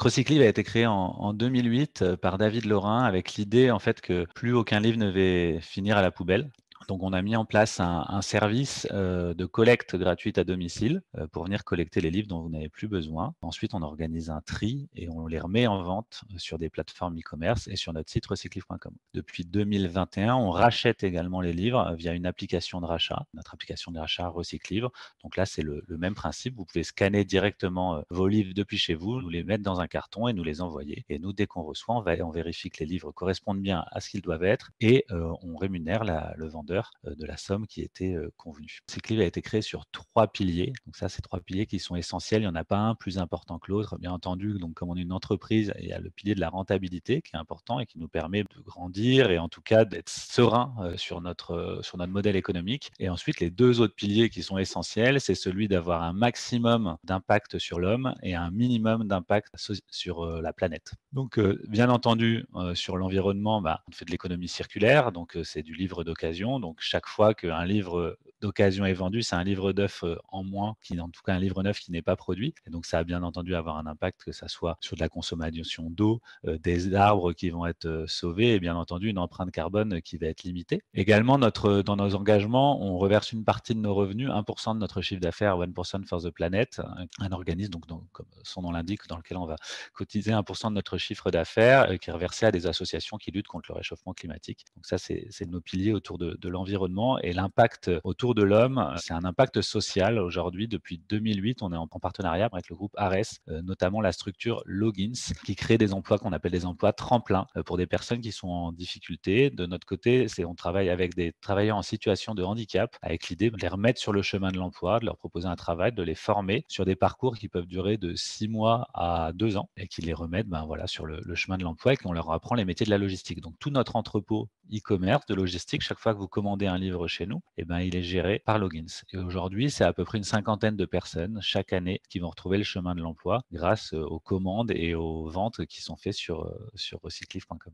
Recyclive a été créé en 2008 par David Laurin avec l'idée en fait que plus aucun livre ne devait finir à la poubelle. Donc on a mis en place un service, de collecte gratuite à domicile, pour venir collecter les livres dont vous n'avez plus besoin. Ensuite, on organise un tri et on les remet en vente sur des plateformes e-commerce et sur notre site recyclive.com. Depuis 2021, on rachète également les livres via une application de rachat, notre application de rachat Recyclive. Donc là, c'est le même principe. Vous pouvez scanner directement, vos livres depuis chez vous, nous les mettre dans un carton et nous les envoyer. Et nous, dès qu'on reçoit, on vérifie que les livres correspondent bien à ce qu'ils doivent être et on rémunère le vendeur de la somme qui était convenue. Recyclive a été créé sur 3 piliers. Donc ça, c'est 3 piliers qui sont essentiels. Il n'y en a pas un plus important que l'autre. Bien entendu, donc comme on est une entreprise, il y a le pilier de la rentabilité qui est important et qui nous permet de grandir et en tout cas d'être serein sur notre modèle économique. Et ensuite, les 2 autres piliers qui sont essentiels, c'est celui d'avoir un maximum d'impact sur l'homme et un minimum d'impact sur la planète. Donc, bien entendu, sur l'environnement, on fait de l'économie circulaire, donc c'est du livre d'occasion. Donc chaque fois qu'un livre d'occasion est vendu, c'est un livre neuf en moins, en tout cas un livre neuf qui n'est pas produit. Et donc ça a bien entendu avoir un impact, que ça soit sur de la consommation d'eau, des arbres qui vont être sauvés et bien entendu une empreinte carbone qui va être limitée. Également, dans nos engagements, on reverse une partie de nos revenus, 1% de notre chiffre d'affaires, 1% for the planet, un organisme, donc comme son nom l'indique, dans lequel on va cotiser 1% de notre chiffre d'affaires qui est reversé à des associations qui luttent contre le réchauffement climatique. Donc ça, c'est nos piliers autour de l'environnement et l'impact autour de l'homme. C'est un impact social aujourd'hui. Depuis 2008, on est en partenariat avec le groupe Ares, notamment la structure Logins, qui crée des emplois qu'on appelle des emplois tremplins pour des personnes qui sont en difficulté. De notre côté, on travaille avec des travailleurs en situation de handicap, avec l'idée de les remettre sur le chemin de l'emploi, de leur proposer un travail, de les former sur des parcours qui peuvent durer de 6 mois à 2 ans et qui les remettent sur le chemin de l'emploi et qu'on leur apprend les métiers de la logistique. Donc tout notre entrepôt e-commerce de logistique, chaque fois que vous commandez un livre chez nous, il est géré par Logins. Et aujourd'hui, c'est à peu près une cinquantaine de personnes chaque année qui vont retrouver le chemin de l'emploi grâce aux commandes et aux ventes qui sont faites sur recyclive.com.